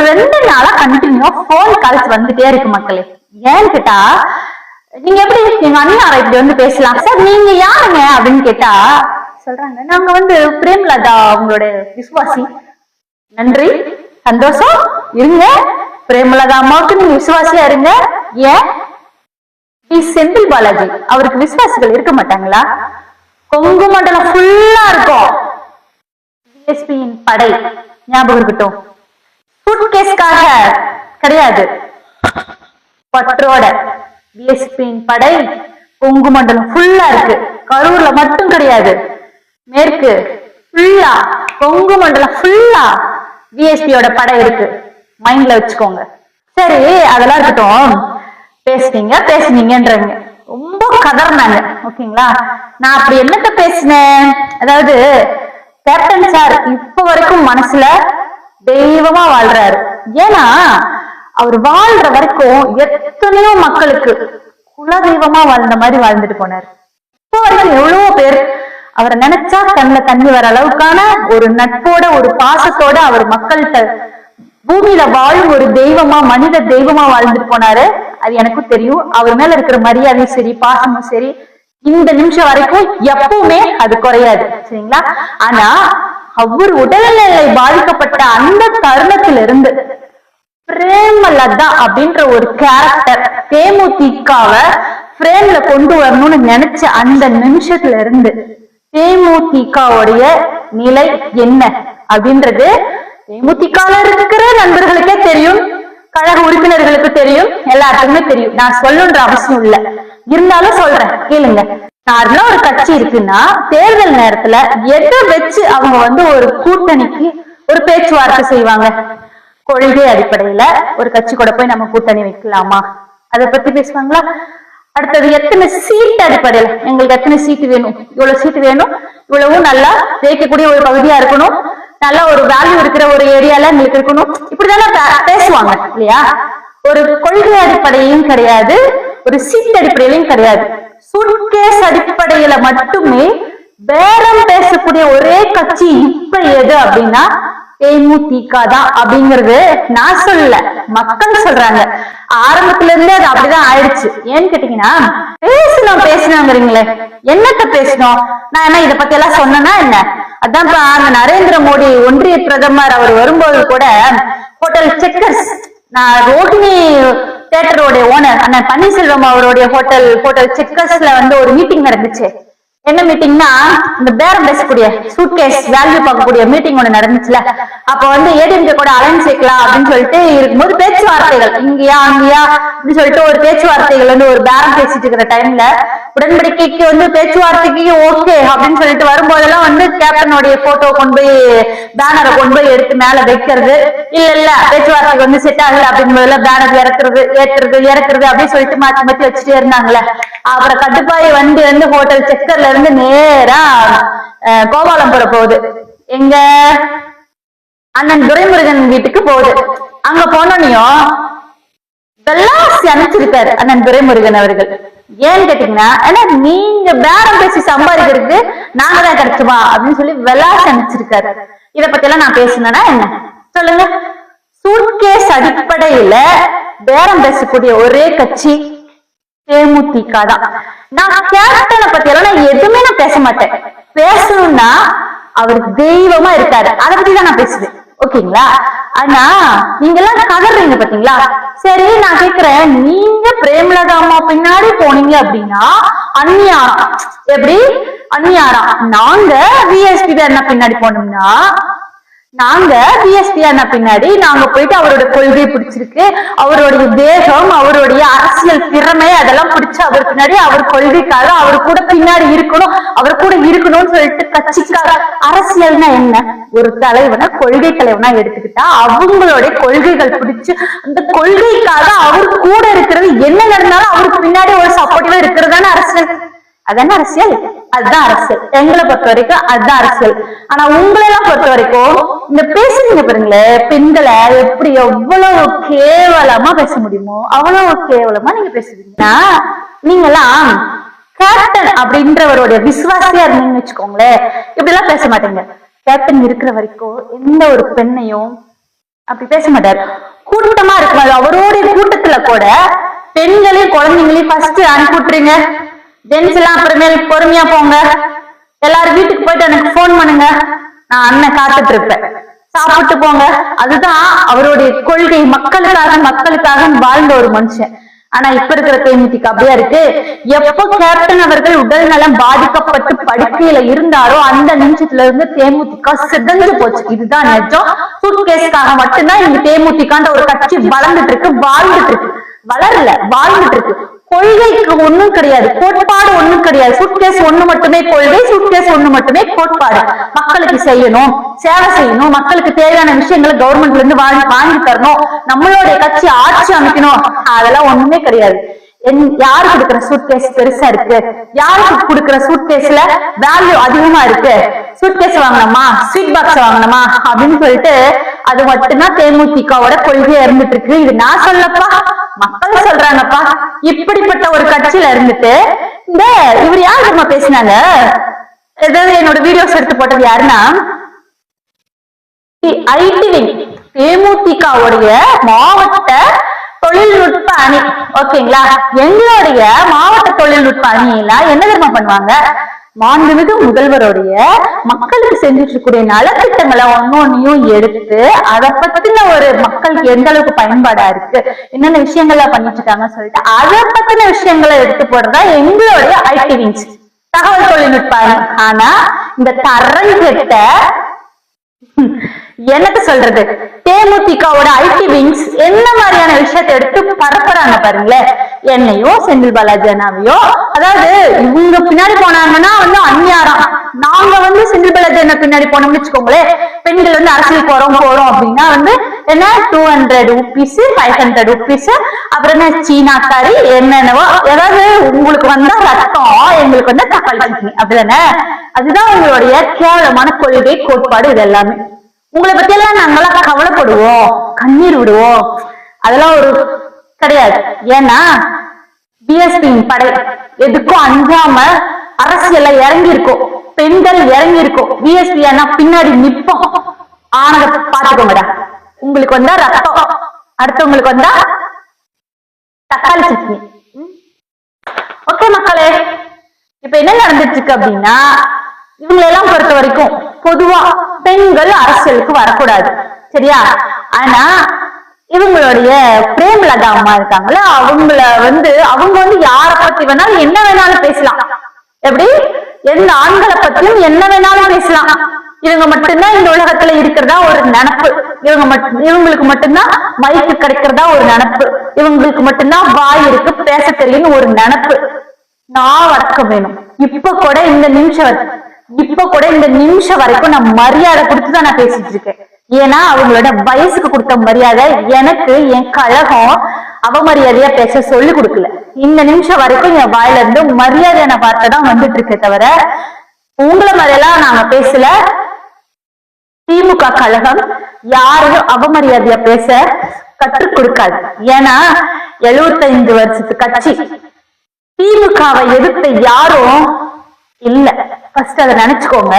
2 நாளா continue phone calls வந்துட்டே இருக்கு மக்களே. ஏன்னு கேட்டா, நீங்க எப்படி எங்க அண்ணாரை இப்படி வந்து பேசலாம் சார், நீங்க யாருங்க அப்படின்னு கேட்டா சொல்றாங்க, நாங்க வந்து பிரேம்லதா அவங்களோட விசுவாசி. நன்றி, சந்தோஷம், இருங்க. பிரேமலதா அம்மாவுக்கு நீங்க விசுவாசியா இருங்க. ஏன் செந்தில் பாலாஜி அவருக்கு விசுவாசிகள் இருக்க மாட்டாங்களா? கொங்கு மண்டலம் ஃபுல்லா இருக்கும் பிஎஸ்பியின் படை. ஞாபகம் இருக்கட்டும், சூட்கேஸ்காக கிடையாது, பற்றோட பிஎஸ்பியின் படை கொங்கு மண்டலம் ஃபுல்லா இருக்கு. கரூர்ல மட்டும் கிடையாது, மேற்கு ஃபுல்லா, கொங்கு மண்டலம் ஃபுல்லா பிஎஸ்பியோட படை இருக்கு. மைண்ட்ல வச்சுக்கோங்க. சரி, அதெல்லாம் இருக்கட்டும். பேசுனீங்கன்றாங்க, ரொம்ப கதர்னாங்க. ஓகேங்களா, நான் அப்படி என்னத்த பேசினேன்? அதாவது கேப்டன் சார் இப்ப வரைக்கும் மனசுல தெய்வமா வாழ்றாரு. ஏன்னா அவர் வாழ்ற வரைக்கும் எத்தனையோ மக்களுக்கு குல தெய்வமா வாழ்ந்த மாதிரி வாழ்ந்துட்டு போனார். இப்ப வரைக்கும் எவ்வளவோ பேர் அவரை நினைச்சா கண்ணுல தண்ணி வர அளவுக்கான ஒரு நட்போட ஒரு பாசத்தோட அவர் மக்கள்கிட்ட பூமியில வாழும் ஒரு தெய்வமா, மனித தெய்வமா வாழ்ந்துட்டு போனாரு. அது எனக்கும் தெரியும். அவர் மேல இருக்கிற மரியாதையும் சரி, பாசமும் சரி, இந்த நிமிஷம் வரைக்கும் எப்பவுமே அது குறையாது. சரிங்களா? ஆனா அவர் உடல்நிலை பாதிக்கப்பட்ட அந்த தருணத்திலிருந்து பிரேமலதா அப்படின்ற ஒரு கேரக்டர் தேமுதிகவை பிரேம்ல கொண்டு வரணும்னு நினைச்ச அந்த நிமிஷத்துல இருந்து தேமுதிகவுடைய நிலை என்ன அப்படின்றது தேமுதிகல இருக்கிற நண்பர்களுக்கே தெரியும், கழக உறுப்பினர்களுக்கு தெரியும், எல்லாத்துக்குமே தெரியும். நான் சொல்லணுன்ற அவசியம் இல்ல, இருந்தாலும் சொல்றேன், கேளுங்க. நார்மலா ஒரு கட்சி இருக்குன்னா தேர்தல் நேரத்துல எதை வச்சு அவங்க வந்து ஒரு கூட்டணிக்கு ஒரு பேச்சுவார்த்தை செய்வாங்க? கொள்கை அடிப்படையில ஒரு கட்சி கூட போய் நம்ம கூட்டணி வைக்கலாமா, அதை பத்தி பேசுவாங்களா? அடுத்தது எத்தனை சீட் அடிப்படையில, எங்களுக்கு எத்தனை சீட்டு வேணும், இவ்வளவு சீட்டு வேணும், இவ்வளவும் நல்லா ஜெயிக்கக்கூடிய ஒரு பகுதியா இருக்கணும், நல்ல ஒரு வேல்யூ இருக்கிற ஒரு ஏரியால எங்களுக்கு இருக்கணும், இப்படிதானே பேசுவாங்க இல்லையா? ஒரு கொள்கை அடிப்படையும் கிடையாது, ஒரு சீட் அடிப்படையிலும் கிடையாது. சூட்கேஸ் அடிப்படையில மட்டுமே பேரம் பேசக்கூடிய ஒரே கட்சி இப்ப எது அப்படின்னா தேமுதிக தான். அப்படிங்கிறது நான் சொல்லல, மக்கள் சொல்றாங்க. ஆரம்பத்துல இருந்தே அது அப்படிதான் ஆயிடுச்சு. ஏன்னு கேட்டீங்கன்னா, பேசணுங்கிறீங்களே, என்னத்த பேசணும்? நான் என்ன இதை பத்தி எல்லாம் சொன்னா என்ன? அதான் அந்த நரேந்திர மோடி ஒன்றிய பிரதமர் அவர் வரும்போது கூட ஹோட்டல் செக்கர்ஸ், நான் ரோஹிணி தியேட்டரோட ஓனர் அண்ணன் பன்னீர்செல்வம் அவருடைய ஹோட்டல் செக்கர்ஸ்ல வந்து ஒரு மீட்டிங் நடந்துச்சு. என்ன மீட்டிங்னா, இந்த பேரம் பேசக்கூடிய சூட்கேஸ் வேல்யூ பார்க்கக்கூடிய மீட்டிங் ஒண்ணு நடந்துச்சுல. அப்ப வந்து ஏடிஎம்கே கூட அலைன்ஸ் வைக்கலாம் அப்படின்னு சொல்லிட்டு இருக்கும்போது பேச்சுவார்த்தைகள் இங்கயா அங்கயா அப்படின்னு சொல்லிட்டு ஒரு பேச்சுவார்த்தைகள் வந்து ஒரு பேரம் பேசிட்டு இருக்கிற டைம்ல உடன்படிக்கைக்கு வந்து பேச்சுவார்த்தைக்கு ஓகே அப்படின்னு சொல்லிட்டு வரும்போதெல்லாம் வந்து கேப்டனுடைய போட்டோ கொண்டு போய் பேனரை கொண்டு போய் எடுத்து மேல வைக்கிறது, இல்ல பேச்சுவார்த்தைக்கு வந்து செட் ஆகல அப்படின்னு பேனர் இறக்குறது அப்படின்னு சொல்லிட்டு மாத்தி மாத்தி வச்சுட்டே இருந்தாங்களே. அப்புறம் கட்டுப்பாய் வண்டி வந்து ஹோட்டல் செக்கர்ல இருந்து நேரா கோபாலம்புரம் போகுது, எங்க அண்ணன் துரைமுருகன் வீட்டுக்கு போகுது. அங்க போனோன்னையும் வெள்ளாசி அனுப்பிச்சிருக்காரு அண்ணன் துரைமுருகன் அவர்கள். ஏன்னு கேட்டீங்கன்னா, ஏன்னா நீங்க பேரம் பேசி சம்பாதிக்கிறதுக்கு நாங்க தான் கிடைச்சுமா அப்படின்னு சொல்லி வெள்ளாசி அனுப்பிச்சிருக்காரு. இத பத்தி எல்லாம் நான் பேசினேன்னா என்ன சொல்லுங்க? சூட்கேஸ் அடிப்படையில பேரம் பேசக்கூடிய ஒரே கட்சி தேமுதிக தான். நான் கேப்டனை பத்தி எல்லாம் நான் எதுவுமே நான் பேச மாட்டேன். பேசணும்னா அவருக்கு தெய்வமா இருக்காரு, அதை பத்தி தான் நான் பேசுவேன். ஓகேங்களா? ஆனா நீங்க எல்லாம் கதறீங்க பாத்தீங்களா? சரி, நான் கேக்குறேன், நீங்க பிரேமலதா அம்மா பின்னாடி போனீங்க அப்படின்னா அந்நியாரம். எப்படி அந்நியாரம்? நாங்க விஎஸ்பி என்ன பின்னாடி போனோம்னா, நாங்க பிஎஸ்பி அண்ணா பின்னாடி நாங்க போயிட்டு அவரோட கொள்கை பிடிச்சிருக்கு, அவருடைய தேகம், அவருடைய அரசியல் திறமை அதெல்லாம் பிடிச்சு அவர் பின்னாடி அவர் கொள்கைக்காக அவர் கூட பின்னாடி இருக்கணும், அவர் கூட இருக்கணும்னு சொல்லிட்டு கட்சிக்காக. அரசியல்னா என்ன? ஒரு தலைவனை கொள்கை தலைவனா எடுத்துக்கிட்டா அவங்களுடைய கொள்கைகள் பிடிச்சு அந்த கொள்கைக்காக அவர் கூட இருக்கிறது, என்ன நடந்தாலும் அவருக்கு பின்னாடி ஒரு சப்போர்ட்டிவா இருக்கிறதான அரசியல். அதான அரசியல்? அதுதான் அரசியல். எங்களை பொறுத்த வரைக்கும் அதுதான் அரசியல். ஆனா உங்களை எல்லாம் பொறுத்த வரைக்கும் இந்த பேசுறீங்க பாருங்களேன், பெண்களை எப்படி எவ்வளவு கேவலமா பேச முடியுமோ அவ்வளவு கேவலமா நீங்க பேசுறீங்கன்னா, நீங்கெல்லாம் கேப்டன் அப்படின்றவருடைய விசுவாசியா இருந்தீங்கன்னு வச்சுக்கோங்களேன், இப்படி எல்லாம் பேச மாட்டீங்க. கேப்டன் இருக்கிற வரைக்கும் எந்த ஒரு பெண்ணையும் அப்படி பேச மாட்டாரு. கூட்டமா இருக்கும் அவருடைய கூட்டத்துல கூட பெண்களையும் குழந்தைங்களையும் ஃபர்ஸ்ட் அனுப்பி விட்டுருங்க, ஜென்ஸ் எல்லாம் அப்புறமேல் பொறுமையா போங்க, எல்லாரும் வீட்டுக்கு போயிட்டு எனக்கு போன் பண்ணுங்க, நான் அண்ணன் காத்துட்டு இருப்பேன், சாப்பிட்டு போங்க. அதுதான் அவருடைய கொள்கை. மக்களுக்காக வாழ்ந்த ஒரு மனுஷன். ஆனா இப்ப இருக்கிற தேமுதிக அப்படியா இருக்கு. எப்போ கேப்டன் அவர்கள் உடல் நலம் பாதிக்கப்பட்டு படுக்கையில இருந்தாரோ அந்த நிமிஷத்துல இருந்து தேமுதிக சிதஞ்சு போச்சு. இதுதான் நிஜம். சூட்கேஸ்க்காக மட்டும்தான் இந்த தேமுதிகன்ற ஒரு கட்சி வளர்ந்துட்டு இருக்கு, வாழ்ந்துட்டு இருக்கு. வளரல, வாழ்ந்துட்டு இருக்கு. கொள்கைக்கு ஒண்ணும் கிடையாது, கோட்பாடு ஒண்ணும் கிடையாது. சூட்கேஸ் ஒண்ணு மட்டுமே கொள்கை, சூட்கேஸ் ஒண்ணு மட்டுமே கோட்பாடு. மக்களுக்கு செய்யணும், சேவை செய்யணும், மக்களுக்கு தேவையான விஷயங்களை கவர்மெண்ட்ல இருந்து வாங்கி தரணும், நம்மளுடைய கட்சி ஆட்சி அமைக்கணும், அதெல்லாம் ஒண்ணுமே கிடையாது. யாரு கொடுக்குற சூட்கேஸ் பெருசா இருக்கு, யாருக்கு கொடுக்குற சூட்கேஸ்ல வேல்யூ அதிகமா இருக்கு, சூட்கேஸ் வாங்கணுமா ஸ்வீட் பாக்ஸ் வாங்கணுமா அப்படின்னு சொல்லிட்டு அது மட்டும்தான் தேமுதிகவோட கொள்கையா இருந்துட்டு இருக்கு. இது நான் சொல்லப்பா, மக்கள் சொல்றாங்கப்பா. இப்படிப்பட்ட ஒரு கட்சியில இருந்துட்டு இந்த இவர் யார் நம்ம பேசினாங்க, ஏதாவது என்னோட வீடியோஸ் எடுத்து போட்டது யாருன்னா ஐடி விங், தேமுதிகவுடைய மாவட்ட தொழில்நுட்ப அணி. ஓகேங்களா, எங்களுடைய மாவட்ட தொழில்நுட்ப அணியில என்ன தெரியுமா பண்ணுவாங்க, மாண்புமிகு முதல்வருடைய மக்களுக்கு செஞ்சுட்டு இருக்கக்கூடிய நலத்திட்டங்களை ஒன்னொன்னையும் எடுத்து அதை பத்தின ஒரு மக்களுக்கு எந்த அளவுக்கு பயன்பாடா இருக்கு, என்னென்ன விஷயங்கள்லாம் பண்ணிட்டு இருக்காங்கன்னு சொல்லிட்டு அதை பத்தின விஷயங்களை எடுத்து போடுறதா எங்களுடைய ஐடி விங்ஸ், தகவல் தொழில்நுட்ப அணி. ஆனா இந்த தரங்கெட்ட எனக்கு சொல்றது தேமுதிகவோட ஐடி விங்ஸ் என்ன மாதிரியான விஷயத்தை எடுத்து பரப்புறாங்க பாருங்களேன். என்னையோ செந்தில் பாலாஜி அண்ணாவையோ, அதாவது இவங்க பின்னாடி போனாங்கன்னா வந்து அந்நியாரம், நாங்க வந்து செந்தில் பாலாஜி அண்ணா பின்னாடி போனோம்னு வச்சுக்கோங்களேன், பெண்கள் வந்து அரசியல் போறோம் அப்படின்னா வந்து என்ன 200 rupees 500 rupees, அப்புறம் என்ன சீனாக்காரி என்னென்னவோ, ஏதாவது உங்களுக்கு வந்தா ரத்தம் எங்களுக்கு வந்து தக்காளி சட்னி அப்படிதானே. அதுதான் உங்களுடைய கேவலமான கொள்கை கோட்பாடு. இது எல்லாமே உங்களை பத்தி எல்லாம் நாங்கெல்லாம் கவலைப்படுவோம், கண்ணீர் விடுவோம், அதெல்லாம் ஒரு கிடையாது. ஏன்னா பிஎஸ்பி படை எதுக்கும் அஞ்சாம அரசியல்ல இறங்கி இருக்கும், பெண்கள் இறங்கி இருக்கும். பிஎஸ்பி ஆனா பின்னாடி நிப்போம். ஆனதை பாத்துக்கோங்கடா, உங்களுக்கு வந்தா ரத்தம், அடுத்தவங்களுக்கு வந்தா தக்காளி சட்னி. ஓகே மக்களே, இப்ப என்ன நடந்துட்டு இருக்கு அப்படின்னா, இவங்களை எல்லாம் பொறுத்த வரைக்கும் பொதுவா பெண்கள் அரசியலுக்கு வரக்கூடாது, சரியா? ஆனா இவங்களுடைய பிரேமலதா அம்மா இருக்காங்களா, அவங்க வந்து யார பத்தி வேணாலும் என்ன வேணாலும் பேசலாம். எப்படி எந்த ஆண்களை பத்தியும் என்ன வேணாலும் பேசலாம். இவங்க மட்டும்தான் இந்த உலகத்துல இருக்கிறதா ஒரு நினப்பு, இவங்களுக்கு மட்டும்தான் மைக்கு கிடைக்கிறதா ஒரு நினப்பு, இவங்களுக்கு மட்டும்தான் வாய் இருக்கு பேச தெரியும்னு ஒரு நினப்பு. நான் வடக்கம் வேணும். இப்ப கூட இந்த நிமிஷம் வரைக்கும் நான் மரியாதை கொடுத்துதான் நான் பேசிட்டு இருக்கேன். ஏன்னா அவங்களோட வயசுக்கு கொடுத்த மரியாதை எனக்கு என் கழகம் அவமரியாதையா பேச சொல்லி கொடுக்கல. இந்த நிமிஷம் வரைக்கும் என் வாயில இருந்து மரியாதையான வார்த்தை தான் வந்துட்டு இருக்கே தவிர உங்களை மாதிரியெல்லாம் நாங்க பேசல. திமுக கழகம் யாரையும் அவமரியாதையா பேச கற்றுக் கொடுக்காது. ஏன்னா 75 வருஷத்து கட்சி, திமுகவை எதிர்த்த யாரும் இல்ல. ஃபர்ஸ்ட் அதை நினைச்சுக்கோங்க.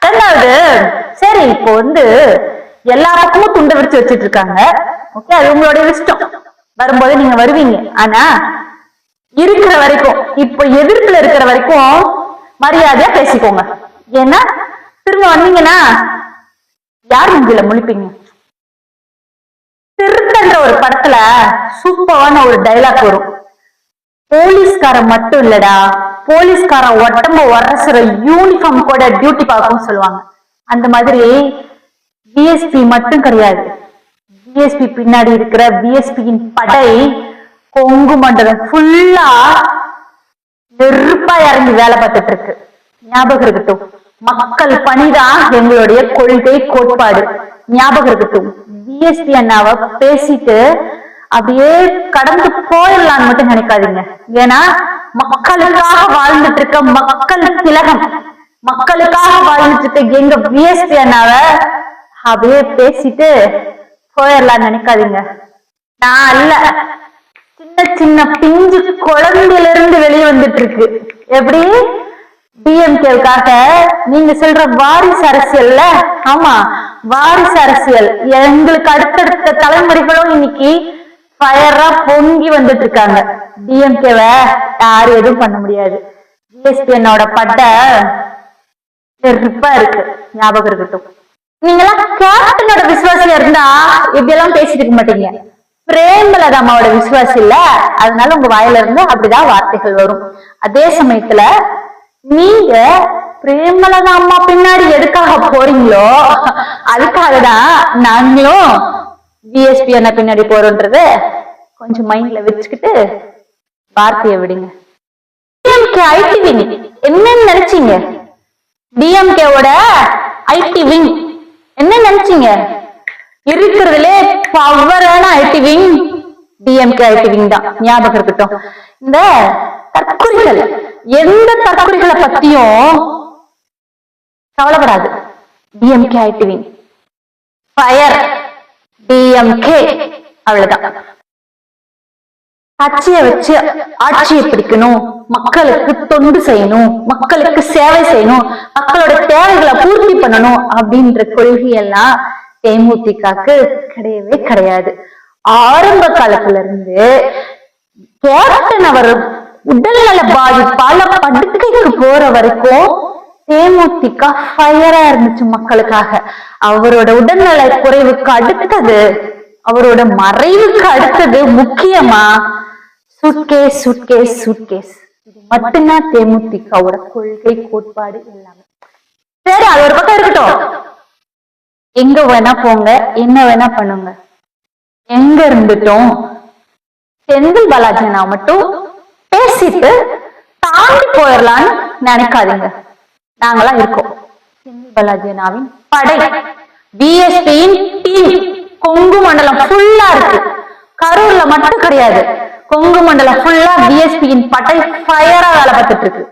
ரெண்டாவது, சரி இப்போ வந்து எல்லா பக்கமும் துண்டை விரிச்சு வச்சுட்டு இருக்காங்க, ஓகே, அது உங்களுடைய இஷ்டம், வரும்போது நீங்க வருவீங்க. ஆனா இருக்கிற வரைக்கும், இப்போ எதிர்ப்புல இருக்கிற வரைக்கும் மரியாதையா பேசிக்கோங்க. ஏன்னா திரும்ப வந்தீங்கன்னா யார் நெஞ்சில முழிப்பீங்க? திருத்தன்ற ஒரு படத்துல சூப்பரான ஒரு டைலாக் வரும், போலீஸ்காரன் மட்டும் இல்லடா, போலீஸ்காரன் உடம்ப உரசுற யூனிஃபார்ம் கூட டியூட்டி பார்க்கும் சொல்லுவாங்க. அந்த மாதிரி பிஎஸ்பி மட்டும் கிடையாது, பிஎஸ்பி பின்னாடி இருக்கிற பிஎஸ்பியின் படை கொங்கு மண்டலம் ஃபுல்லா நெருப்பா இறங்கி வேலை பார்த்துட்டு இருக்கு. ஞாபகம் இருக்கட்டும், மக்கள் பணிதான் எங்களுடைய கொள்கை கோட்பாடு. ஞாபகம் இருக்கட்டும். பிஎஸ்பி அண்ணாவை பேசிட்டு அப்படியே கடந்து போயிடலான்னு மட்டும் நினைக்காதீங்க. ஏன்னா மக்களுக்காக வாழ்ந்துட்டு இருக்க மக்கள் திலகம், மக்களுக்காக வாழ்ந்துட்டு இருக்க எங்க பிஎஸ்பி அண்ணாவை அப்படியே பேசிட்டு போயிடலான்னு நினைக்காதீங்க. நான் அல்ல, சின்ன சின்ன பிஞ்சு குழந்தையில இருந்து வெளியே வந்துட்டு இருக்கு. எப்படி டிஎம்கேவுக்காக நீங்க சொல்ற வாரிசு அரசியல்ல, ஆமா வாரிசு அரசியல், எங்களுக்கு அடுத்தடுத்த தலைமுறைகளும் இன்னைக்கு ஃபயரா பொங்கி வந்துட்டு இருக்காங்க. டிஎம்கேவ யாரும் எதுவும் பண்ண முடியாது. ஜிஎஸ்டிஎன்னோட பட்ட செருப்பா இருக்கு, ஞாபகம் இருக்கட்டும். நீங்களாம் கேப்டனோட விசுவாசியா இருந்தா இப்படி எல்லாம் பேசிட்டு இருக்க மாட்டீங்க. பிரேமலதா அம்மாவோட விசுவாசி இல்ல, அதனால உங்க வாயில இருந்து அப்படிதான் வார்த்தைகள் வரும். அதே சமயத்துல நீங்க பிரேமலதா அம்மா பின்னாடி எதுக்காக போறீங்களோ அதுக்காக தான் நாங்களும் ஜிஎஸ்பி என்ன பின்னாடி போறோன்றது கொஞ்சம் மைண்ட்ல வச்சுக்கிட்டு வார்த்தையை விடுங்க. டிஎம்கே ஐடி விங் என்னன்னு நினைச்சீங்க? டிஎம்கேவோட ஐடி விங் என்ன நினைச்சீங்க? இருக்கிறதுலே பவரான IT wing DMK IT wing தான், ஞாபகம் இருக்கட்டும். இந்த தற்கொலைகள், எந்த தற்கொலைகளை பத்தியும் கவலைப்படாது DMK IT wing. Fire DMK, அவ்வளவுதான். கட்சியை வச்சு ஆட்சியை பிடிக்கணும், மக்களுக்கு தொண்டு செய்யணும், மக்களுக்கு சேவை செய்யணும், மக்களோட தேவைகளை பூர்த்தி பண்ணணும் அப்படின்ற கொள்கையெல்லாம் தேமுதிகக்கு கிடையவே கிடையாது. ஆரம்ப காலத்துல இருந்து கேப்டன் அவர் உடல்நல பாதிப்பால படுக்கைக்கு போற வரைக்கும் தேமுதிக ஃபயரா இருந்துச்சு மக்களுக்காக. அவரோட உடல்நல குறைவுக்கு அடுத்தது, அவரோட மறைவுக்கு அடுத்தது முக்கியமா சூட்கேஸ் சூட்கேஸ் சூட்கேஸ். இது மட்டும்தான் தேமுதிகவோட கொள்கை, கோட்பாடு எல்லாமே. சரி, அது ஒரு பக்கம் இருக்கட்டும். எங்க வேணா போங்க, என்ன வேணா பண்ணுங்க, எங்க இருந்துட்டோம் செந்தில் பாலாஜி நான் மட்டும் பேசிட்டு தாண்டி போயிடலான்னு நினைக்காதீங்க. நாங்களாம் இருக்கோம். செந்தில் பாலாஜி அண்ணாவின் படை, பிஎஸ்பியின் டீம் கொங்கு மண்டலம் ஃபுல்லா இருக்கு. கரூர்ல மட்டும் கிடையாது, கொங்கு மண்டலம் ஃபுல்லா பிஎஸ்பியின் படை ஃபயரா வேலை பார்த்துட்டு இருக்கு.